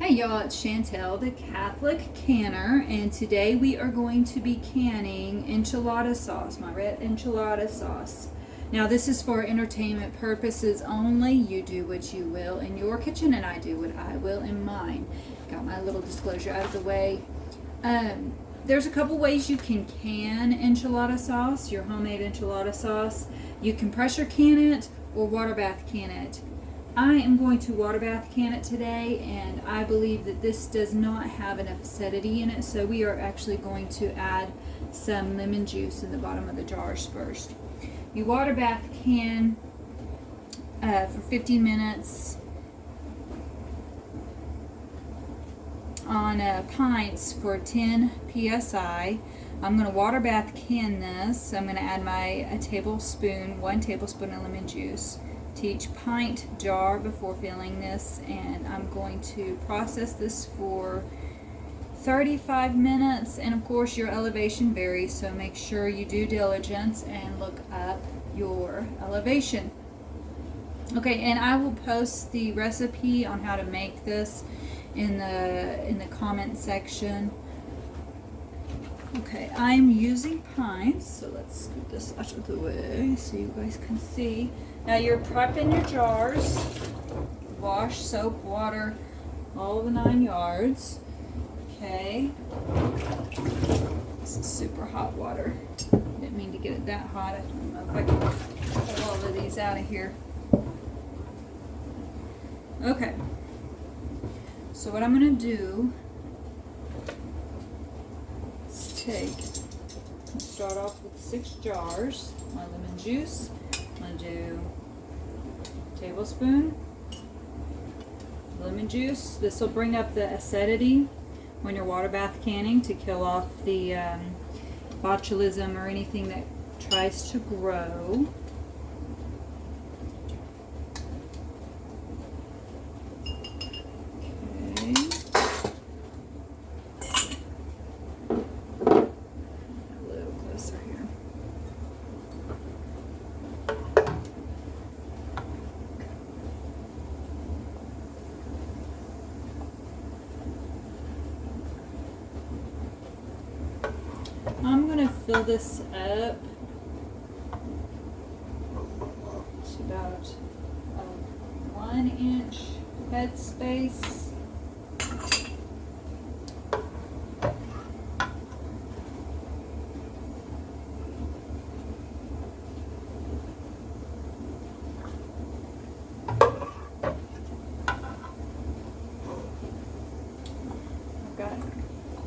Hey y'all, it's Chantel, the Catholic canner, and today we are going to be canning enchilada sauce, my red enchilada sauce. Now this is for entertainment purposes only. You do what you will in your kitchen and I do what I will in mine. Got my little disclosure out of the way. There's a couple ways you can can enchilada sauce, your homemade enchilada sauce. You can pressure can it or water bath can it. I am going to water bath can it today, and I believe that this does not have enough acidity in it, so we are actually going to add some lemon juice in the bottom of the jars first. You water bath can for 15 minutes on pints for 10 psi. I'm going to water bath can this. I'm going to add one tablespoon of lemon juice to each pint jar before filling this, and I'm going to process this for 35 minutes, and of course your elevation varies, so make sure you do diligence and look up your elevation. Okay, and I will post the recipe on how to make this in the comment section. Okay, I'm using pints, so let's scoot this out of the way so you guys can see. Now you're prepping your jars. Wash, soap, water, all the 9 yards. Okay. This is super hot water. Didn't mean to get it that hot. I don't know if I can get all of these out of here. Okay. So what I'm going to do start off with 6 jars. My lemon juice. I'm going to do a tablespoon lemon juice. This will bring up the acidity when you're water bath canning to kill off the botulism or anything that tries to grow. I'm going to fill this up to about a 1-inch head space.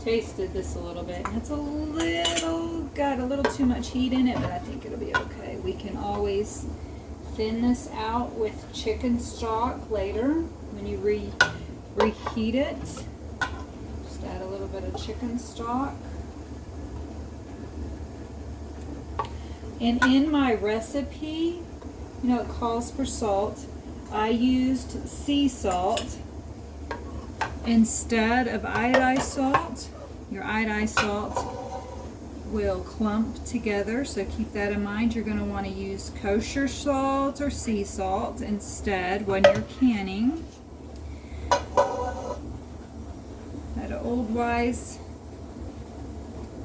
Tasted this a little bit, and it's got a little too much heat in it, but I think it'll be okay. We can always thin this out with chicken stock later when you reheat it. Just add a little bit of chicken stock. And in my recipe, you know, it calls for salt. I used sea salt instead of iodized salt. Your iodized salt will clump together, so keep that in mind. You're going to want to use kosher salt or sea salt instead when you're canning. I had an old wise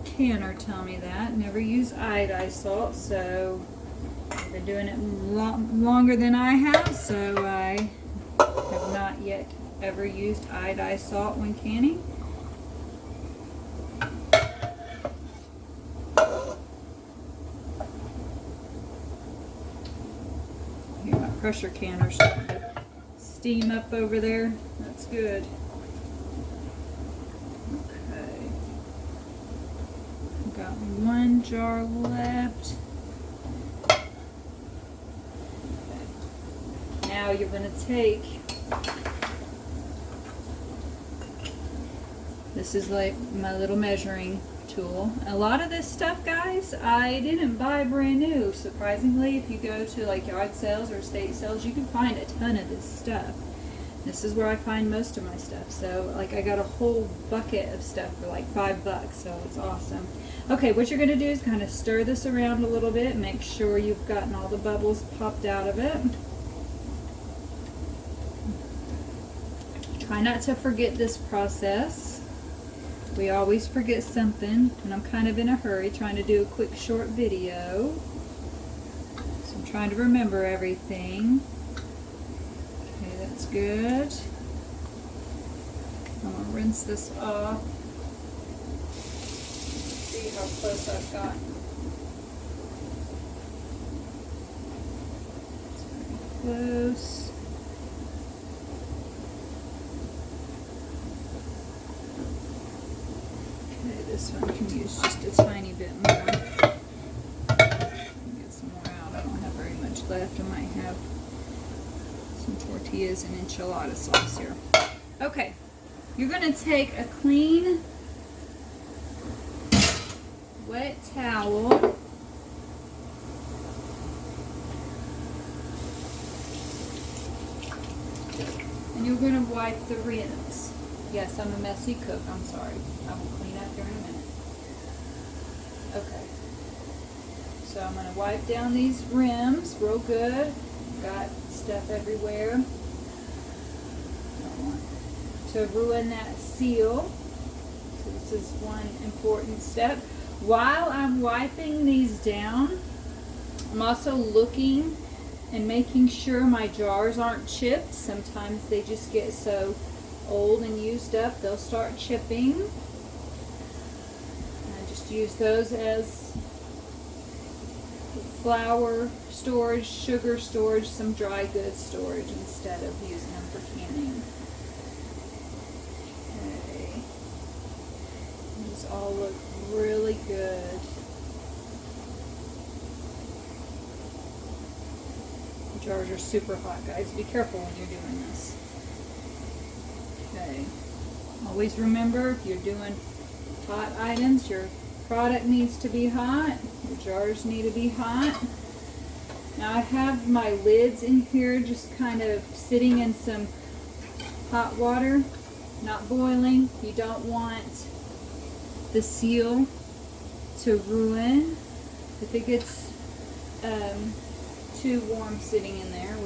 canner tell me that. Never use iodized salt, so I've been doing it longer than I have, so I have not yet ever used iodized salt when canning. Here, my pressure canner's starting to steam up over there. That's good. Okay. I've got 1 jar left. Okay. Now you're going to take, this is like my little measuring tool. A lot of this stuff, guys, I didn't buy brand new. Surprisingly, if you go to like yard sales or estate sales, you can find a ton of this stuff. This is where I find most of my stuff. So like I got a whole bucket of stuff for like $5, so it's awesome. Okay, what you're going to do is kind of stir this around a little bit. Make sure you've gotten all the bubbles popped out of it. Try not to forget this process. We always forget something, and I'm kind of in a hurry trying to do a quick short video. So I'm trying to remember everything. Okay, that's good. I'm going to rinse this off. See how close I've got. It's pretty close. This one can use just a tiny bit more. Get some more out. I don't have very much left. I might have some tortillas and enchilada sauce here. Okay, you're going to take a clean, wet towel. And you're going to wipe the rims. Yes, I'm a messy cook. I'm sorry. I will clean up here in a minute. Okay. So I'm going to wipe down these rims real good. Got stuff everywhere. Don't want to ruin that seal. So this is one important step. While I'm wiping these down, I'm also looking and making sure my jars aren't chipped. Sometimes they just get so old and used up, they'll start chipping. And I just use those as flour storage, sugar storage, some dry goods storage instead of using them for canning. Okay. These all look really good. The jars are super hot, guys. Be careful when you're doing this. Okay. Always remember, if you're doing hot items, your product needs to be hot. Your jars need to be hot. Now I have my lids in here just kind of sitting in some hot water, not boiling. You don't want the seal to ruin. If it gets too warm sitting in there,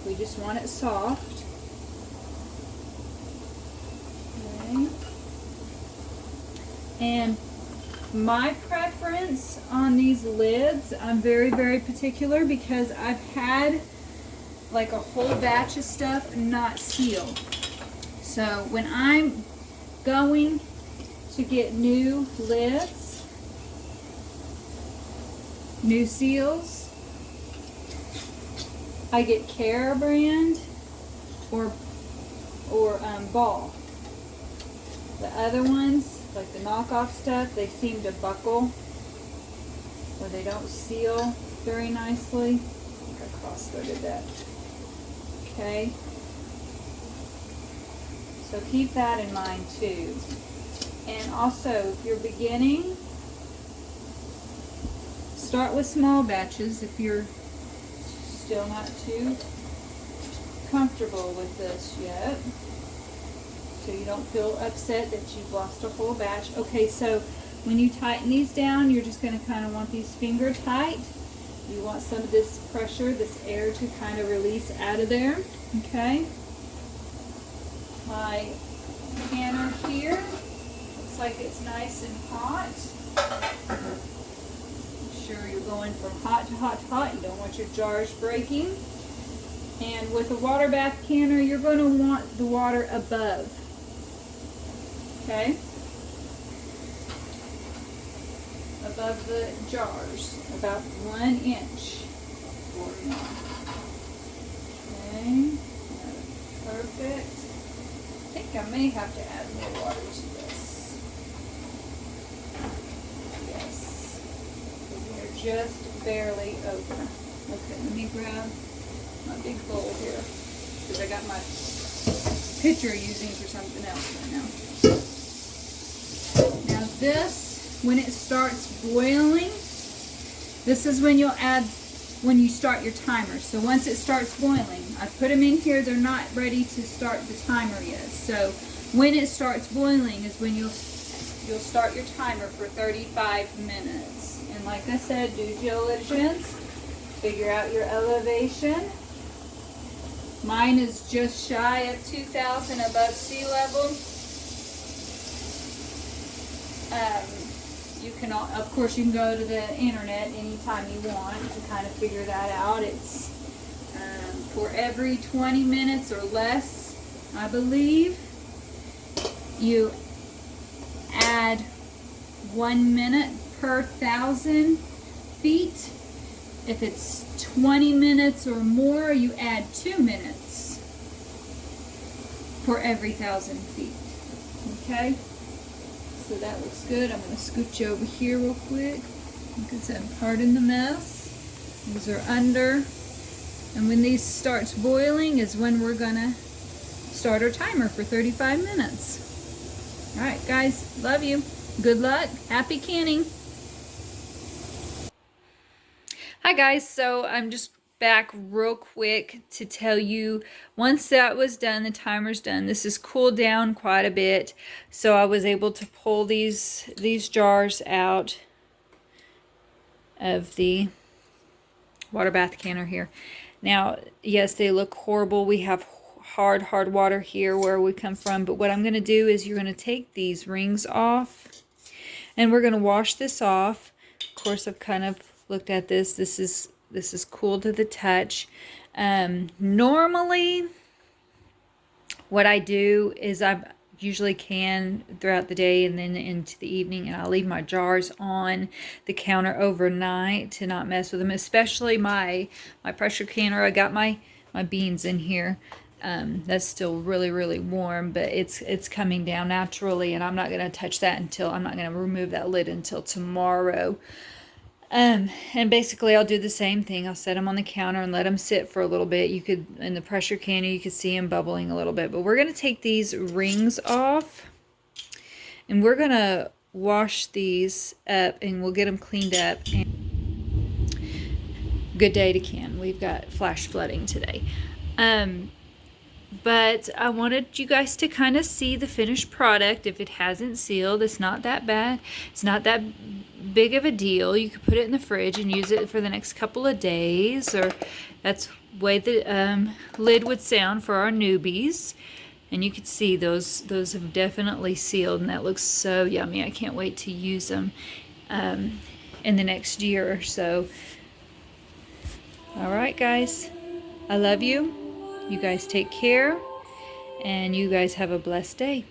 we just want it soft. And my preference on these lids, I'm very, very particular because I've had like a whole batch of stuff not sealed. So when I'm going to get new lids, new seals, I get Care brand or Ball. The other ones, like the knockoff stuff, they seem to buckle or they don't seal very nicely. I think I cross-threaded that. Okay. So keep that in mind too. And also, if you're beginning, start with small batches if you're still not too comfortable with this yet. So you don't feel upset that you've lost a whole batch. Okay, so when you tighten these down, you're just going to kind of want these finger tight. You want some of this pressure, this air to kind of release out of there. Okay. My canner here looks like it's nice and hot. Make sure you're going from hot to hot to hot. You don't want your jars breaking. And with a water bath canner, you're going to want the water above. Okay? Above the jars, about 1 inch. Okay, perfect. I think I may have to add more water to this. Yes. We are just barely over. Okay, let me grab my big bowl here because I got my pitcher using for something else right now. Now this, when it starts boiling, this is when you'll add, when you start your timer. So once it starts boiling, I put them in here, they're not ready to start the timer yet. So when it starts boiling is when you'll start your timer for 35 minutes. And like I said, due diligence, figure out your elevation. Mine is just shy of 2,000 above sea level. You can, of course, you can go to the internet anytime you want to kind of figure that out. It's for every 20 minutes or less, I believe, you add 1 minute per 1,000 feet. If it's 20 minutes or more, you add 2 minutes for every 1,000 feet. Okay? So that looks good. I'm going to scooch over here real quick. Like I said, pardon the mess. These are under. And when these starts boiling is when we're going to start our timer for 35 minutes. All right, guys. Love you. Good luck. Happy canning. Hi, guys. So I'm just back real quick to tell you, once that was done, the timer's done. This has cooled down quite a bit, so I was able to pull these jars out of the water bath canner here. Now, yes, they look horrible. We have hard water here where we come from, but what I'm going to do is you're going to take these rings off, and we're going to wash this off. Of course, I've kind of looked at this. This is cool to the touch. Normally, what I do is I usually can throughout the day and then into the evening, and I'll leave my jars on the counter overnight to not mess with them, especially my pressure canner. I got my beans in here. That's still really warm, but it's coming down naturally, and I'm not going to touch that I'm not going to remove that lid until tomorrow. And basically I'll do the same thing. I'll set them on the counter and let them sit for a little bit. You could, in the pressure canner, you could see them bubbling a little bit. But we're going to take these rings off, and we're going to wash these up, and we'll get them cleaned up. And good day to can. We've got flash flooding today. But I wanted you guys to kind of see the finished product. If it hasn't sealed, it's not that bad. It's not that big of a deal. You could put it in the fridge and use it for the next couple of days, or that's the way the lid would sound for our newbies. And you could see those have definitely sealed, and that looks so yummy. I can't wait to use them in the next year or so. All right, guys. I love you. You guys take care, and you guys have a blessed day.